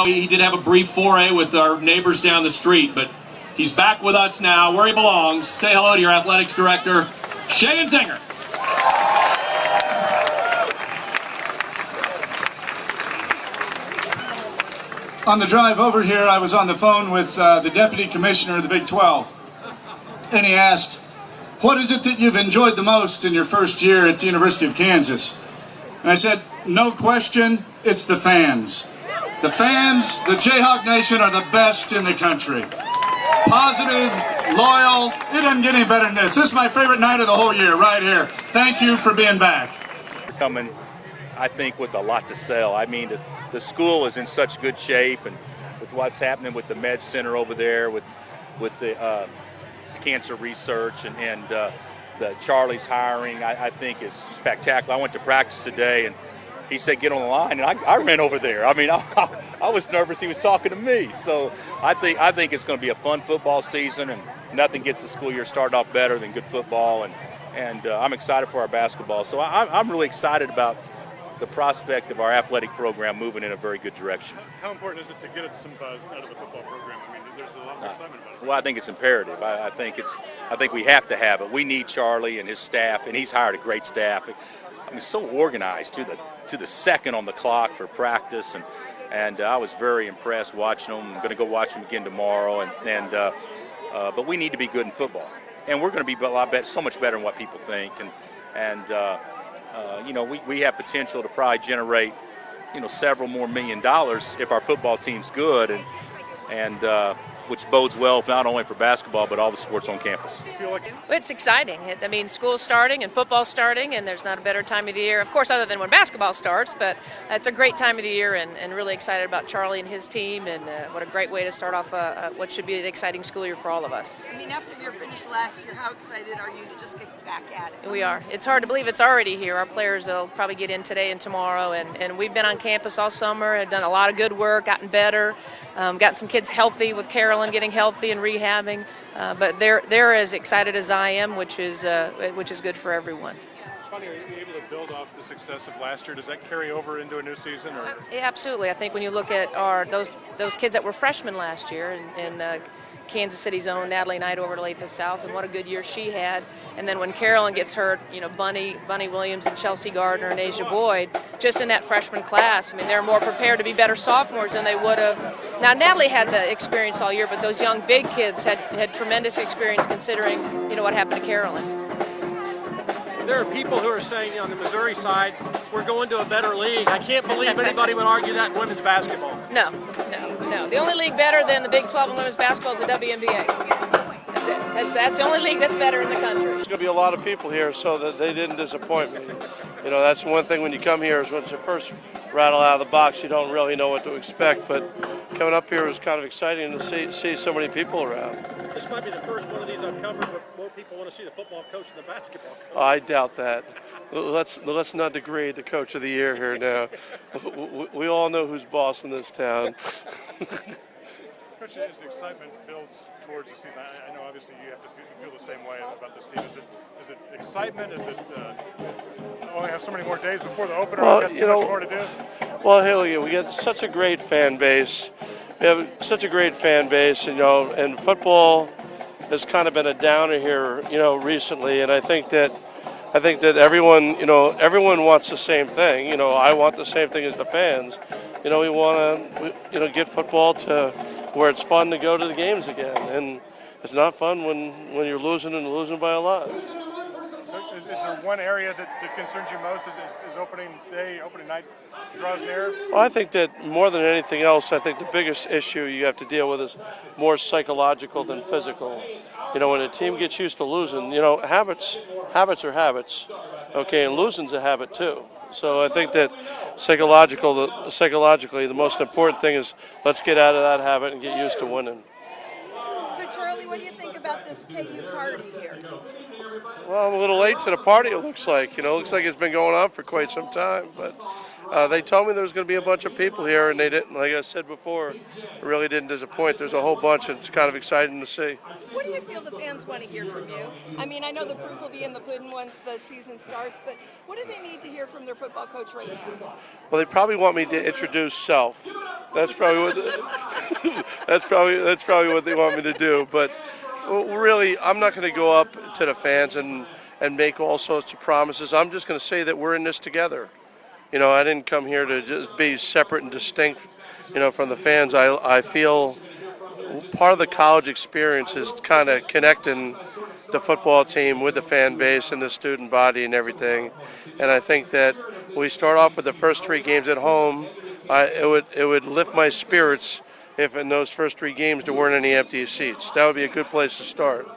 He did have a brief foray with our neighbors down the street, but he's back with us now where he belongs. Say hello to your athletics director, Shane Zinger. On the drive over here, I was on the phone with the deputy commissioner of the Big 12, and he asked, what is it that you've enjoyed the most in your first year at the University of Kansas? And I said, no question, it's the fans. The fans, the Jayhawk Nation, are the best in the country. Positive, loyal, it doesn't get any better than this. This is my favorite night of the whole year, right here. Thank you for being back. We're coming, I think, with a lot to sell. I mean, the school is in such good shape, and with what's happening with the Med Center over there, with the cancer research, and the Charlie's hiring, I think is spectacular. I went to practice today, and he said, get on the line, and I ran over there. I mean, I was nervous he was talking to me. So I think it's going to be a fun football season, and nothing gets the school year started off better than good football, and I'm excited for our basketball. So I'm really excited about the prospect of our athletic program moving in a very good direction. How important is it to get some buzz out of the football program? I mean, there's a lot more excitement about it. Well, I think it's imperative. I think we have to have it. We need Charlie and his staff, and he's hired a great staff. I mean, so organized to the second on the clock for practice, and I was very impressed watching them. I'm going to go watch them again tomorrow, but we need to be good in football, and we're going to be a lot better, so much better than what people think, you know, we have potential to probably generate, you know, several more $1 million if our football team's good, and which bodes well not only for basketball but all the sports on campus. It's exciting. I mean, school's starting and football's starting, and there's not a better time of the year, of course, other than when basketball starts, but it's a great time of the year, and really excited about Charlie and his team, and what a great way to start off what should be an exciting school year for all of us. I mean, after your finish last year, how excited are you to just get back at it? We are. It's hard to believe it's already here. Our players will probably get in today and tomorrow, and we've been on campus all summer, have done a lot of good work, gotten better, gotten some kids healthy with Carolyn getting healthy and rehabbing, but they're as excited as I am, which is good for everyone. Funny, are you able to build off the success of last year? Does that carry over into a new season? Or? Yeah, absolutely. I think when you look at those kids that were freshmen last year, and Kansas City's own Natalie Knight over to Olathe South, and what a good year she had. And then when Carolyn gets hurt, you know, Bunny Williams and Chelsea Gardner and Asia Boyd, just in that freshman class, I mean, they're more prepared to be better sophomores than they would have. Now, Natalie had the experience all year, but those young big kids had tremendous experience considering, you know, what happened to Carolyn. There are people who are saying on the Missouri side, we're going to a better league. I can't believe anybody would argue that in women's basketball. No. The only league better than the Big 12 in women's basketball is the WNBA. That's it. That's the only league that's better in the country. There's going to be a lot of people here, so that they didn't disappoint me. You know, that's one thing when you come here is when you first rattle out of the box, you don't really know what to expect. But coming up here was kind of exciting to see so many people around. This might be the first one of these I've covered, but more people want to see the football coach than the basketball coach. I doubt that. Let's not degrade the coach of the year here now. We all know who's boss in this town. Coach, as excitement builds towards the season, I know obviously you have to feel the same way about this team. Is it excitement? Is it only have so many more days before the opener? Well, We've got so much more to do. Well, hell, we get such a great fan base. We have such a great fan base, you know, and football has kind of been a downer here, you know, recently. And I think that everyone wants the same thing. You know, I want the same thing as the fans. You know, we want to, get football to where it's fun to go to the games again, and it's not fun when you're losing by a lot. Is there one area that concerns you most? Is opening night draws near? Well, I think that more than anything else, I think the biggest issue you have to deal with is more psychological than physical. You know, when a team gets used to losing, you know, habits are habits, okay, and losing's a habit too. So I think that psychologically, the most important thing is let's get out of that habit and get used to winning. So, Charlie, what do you think about this KU party here? Well, I'm a little late to the party, it looks like. You know, it looks like it's been going on for quite some time. But they told me there was going to be a bunch of people here, and they didn't. Like I said before, it really didn't disappoint. There's a whole bunch, and it's kind of exciting to see. What do you feel the fans want to hear from you? I mean, I know the proof will be in the pudding once the season starts, but what do they need to hear from their football coach right now? Well, they probably want me to introduce self. That's probably what that's probably what they want me to do. But really, I'm not going to go up to the fans and make all sorts of promises. I'm just going to say that we're in this together. You know, I didn't come here to just be separate and distinct, you know, from the fans. I feel part of the college experience is kind of connecting the football team with the fan base and the student body and everything. And I think that we start off with the first 3 games at home. It would lift my spirits if in those first 3 games there weren't any empty seats. That would be a good place to start.